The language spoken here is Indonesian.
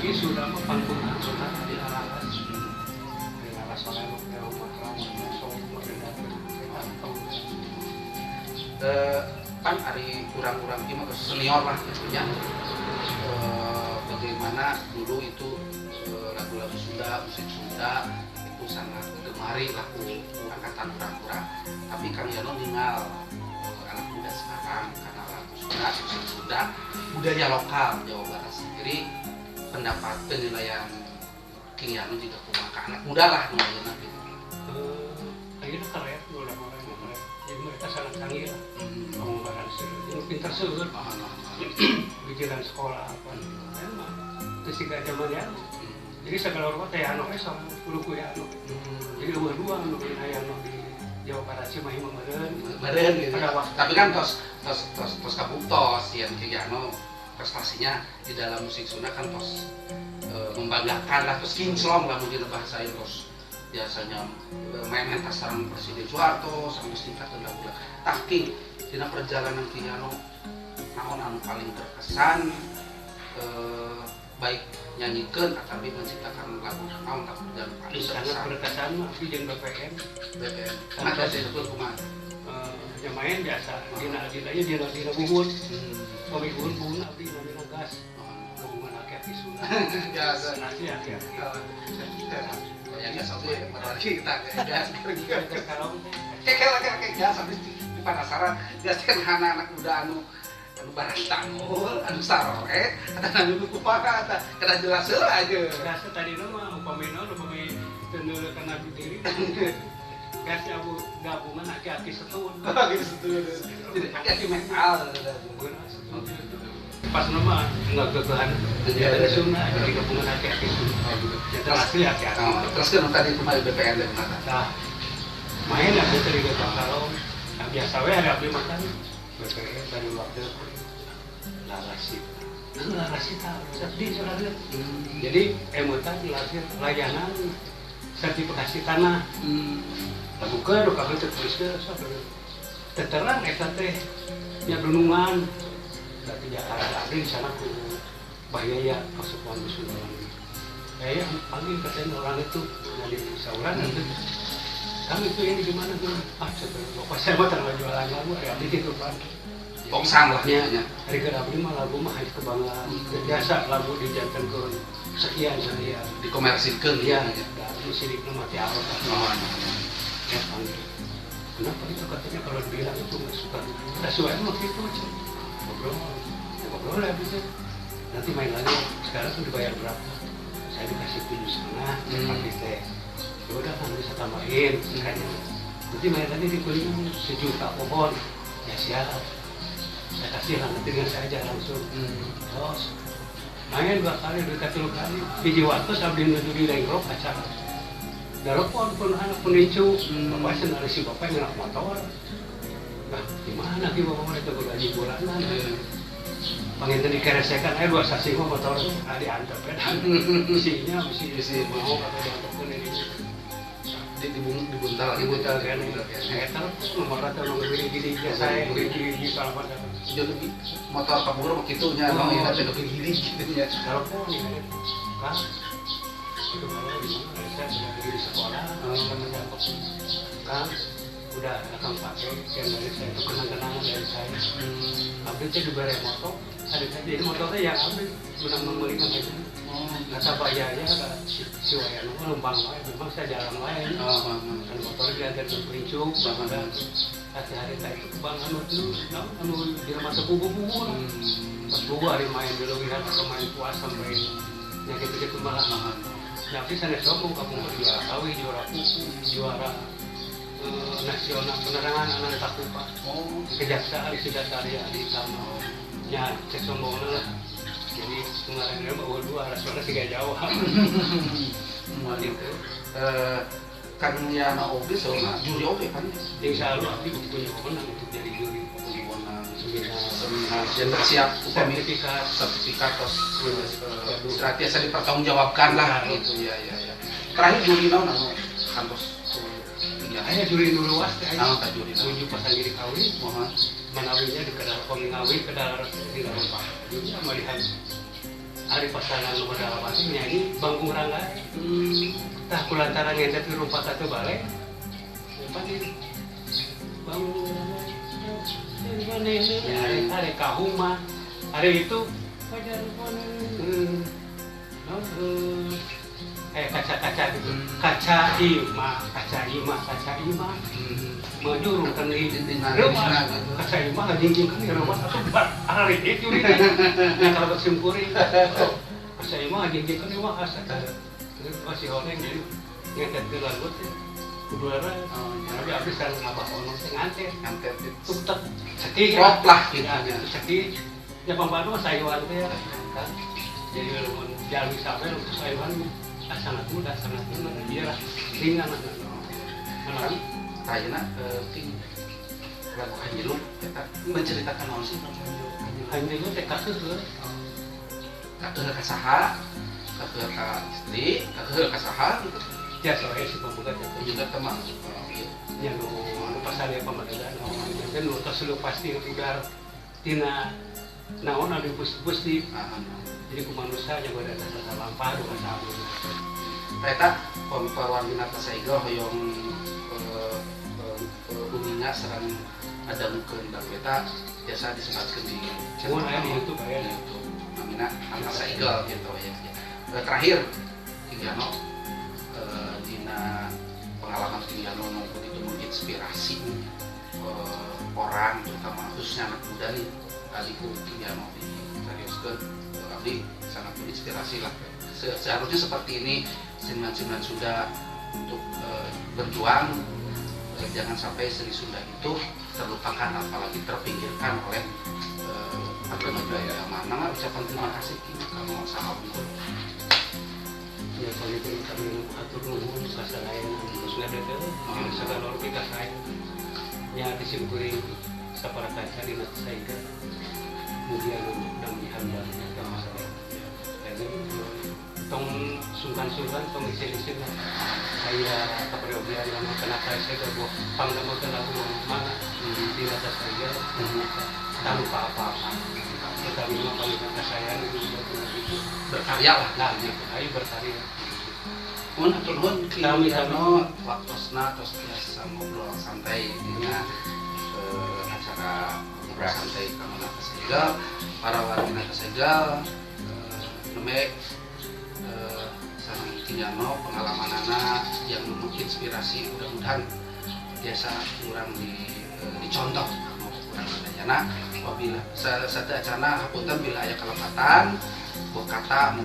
ini sudah panggungan sudah dilalas oleh lokal makrang kan hari kurang-kurang gimana senior lah tentunya bagaimana dulu itu lagu-lagu Sunda, musik Sunda itu sangat digemari laku angkatan kurang-kurang, tapi Kang Yano ninggal anak muda sekarang karena lagu Sunda, musik Sunda, budaya lokal Jawa Barat sendiri, pendapat penilaian Kang Yano juga kumaha anak muda lah namanya gitu. Akhirnya keren, orang-orang keren. Jadi mereka sangat canggih lah. Pengembaraan ini pintar seueur. Bikiran sekolah apa. Emang itu sih gak zaman ya. Jadi segala rupa teh anu esok kudu ku anu. Jadi dua anu anu di Jawa Barat sih mah meureun gitu. Tapi kan tos kabuktos yang Kang Yano prestasinya di dalam musik Sunda kan tos membanggakan lah, terus kinclong lah mungkin bahasa terus biasanya main sareng Presiden Soeharto sampai tingkatan lagu tapi di perjalanan Kang Yano naon anu paling berkesan baik nyanyikan atau menciptakan lagu naon tak paling sangat berkesan mah di jeung BPM ada sih betul kumaha yang main biasa dina buhun suami buhun abdi namina gas hubungan aki-aki Sunda biasa nasi aki-aki yang biasa tuh pada kita gas kayak gas habis di penasaran gas kan anak muda anu barat tanggul, anu sarore, ada anu kupaha, kada jelas aja. Gas tadi mah upamina lebih teneur kana diri. Gas abu gabungan aki-aki setun. Aki setun. Jadi aki mental. Pas nama enggak gegehan. Jadi Sunda jadi gabungan aki-aki Sunda. Jadi asli aki-aki. Terus kan tadi kemarin BPN dari mana? Nah, main aku tadi ke Kalau biasa we ada abdi makan. BPN dari waktu larasita sedih soalnya. Jadi emota dilatih layanan sertifikasi tanah. Lagu ke do kabeh tertuliskeun sabenerna. Terang eta teh nya dunungan. Da tidak ada di sana ku bahaya pasukan Sunda. Ya panggil katanya orang itu dari sauran itu. Kami itu ini gimana tuh? Sebenarnya bapak saya mah terlalu jualan lagu ada di situ Pak. Bongsang lah ya. Hari ke-20 mah lagu mah hari kebanggaan. Biasa lagu dijantan ke sekian. Dikomersilkan ya. Dari sidik mati Allah. Ya panggil. Kenapa itu katanya kalau dibilang itu nggak suka. Sesuai waktu itu aja. Ngobrol lah gitu. Nanti main lagi. Sekarang tuh dibayar berapa? Saya dikasih 7,5. Pakai teh. Ya udah kan bisa tambahin kayaknya. Nanti main lagi di kuliah 1 juta pohon. Ya siap. Saya kasih lah nanti dengan saya aja langsung. Terus main 2 kali, 3 kali. Hiji waktu sambil nuduri lengrok acara. Telepon pun anak penincu, bapak senari si bapak yang motor. Nah, gimana ki bapak itu gaji bulanan? Pengen dikeresekan, 2 sasi motor diantep kan. Isinya mesti mau atau diantepkan ini. Dibuntal kan. Saya tahu nomor atau nomor gini saya gini kalau pada. Jadi motor kabur begitunya, mau ya ada gini gitunya. Telepon kan. Itu kalau di mana saya sudah di sekolah, kan udah akan pakai yang dari saya itu kenang-kenangan dari saya. Tapi saya diberi motor, ada jadi motornya yang ambil menang memberikan aja. Kata Pak Yaya, si Wayan numpang lain, memang saya jalan lain. Dan motor diantar ke Princuk, bahkan hari itu kebanggaan itu, anu di rumah sepupu-pupu. Pas buku hari main dulu lihat atau main puas sampai nyakit-nyakit malah. Tapi saya sombong kamu juara kawi, juara kuku, juara nasional penerangan anak takupa. Kejaksaan sudah tadi di sana. Ya cek sombongnya lah. Jadi kemarin dia bawa 2 nasional 3 Jawa. Itu kan Yano oke soalnya juri oke kan. Yang selalu aku punya wewenang untuk jadi juri. Yang tersiap sertifikat terus biasa dipertanggungjawabkan lah gitu ya. Terakhir juri naon kantos hanya juri dulu was naon ka juri tujuh pasang diri kawin manawinya di kedal pengawi kedal di dalam pak juri melihat hari pasangan lu pada apa sih nyanyi bangku rangga tah kulantaran ngedek di rumah satu balik apa nih bangku rangga ini hari kahuma hari itu kaca-kaca gitu kaca ima menjurung kan di rumah kaca ima jingking kan di rumah atau hari itu nih nah kalau bersimpuri kaca ima jingking kan di rumah asa masih orang jadi ngetet ke lagut udara jadi habis kan ngabah ono teh ngantet tuk tek ceki prop lah gitu ceki ya pembantu sayuran teh kan jadi kalau jalan sampai untuk sayuran sangat mudah dia lah ringan lah kayaknya lagu Hanjiluk kita menceritakan apa sih Hanjiluk teh kasus kakeuh ka saha kakeuh ka istri kakeuh ka saha gitu ya soalnya si pembuka juga teman yang nu pasal ya pemadagan kan nu tos lu pasti udah tina naon anu bus di jadi ku manusia yang ada rasa lampah dua tahun eta pawarwina tasaiga hoyong uminga sareng adangkeun da eta biasa disebatkeun di semua aya di YouTube aya di YouTube namina tasaiga gitu ya. Terakhir Tigano dina pengalaman Tigano maupun itu menginspirasi orang terutama khususnya anak muda nih tadi ku Tigano diseriuskeun abdi sangat menginspirasi lah. Seharusnya seperti ini seniman-seniman Sunda untuk berjuang jangan sampai seni Sunda itu terlupakan apalagi terpinggirkan oleh agama. Mana ucapan terima kasih kalau sahabat ya kalau itu kami atur nuhun kasalayan sudah ada segala orang kita sayang ya disimpulin sapara kaca di mata saya kemudian dan dihamba ke masalah tong sungkan tong isi saya kepribadian yang kenapa saya kebuah panggama ke lagu mana di mata saya tanpa apa-apa tetapi memang paling saya berkarya lah nah ayo berkarya pun aturun kami waktosna tos biasa ngobrol santai dengan acara ngobrol santai kamana Kasegel para warga Kasegel nemek sareng Tigano pengalaman anak yang menginspirasi mudah-mudahan biasa kurang dicontoh kalau kurang adanya apabila satu acara hapunten bila aya kelempatan kata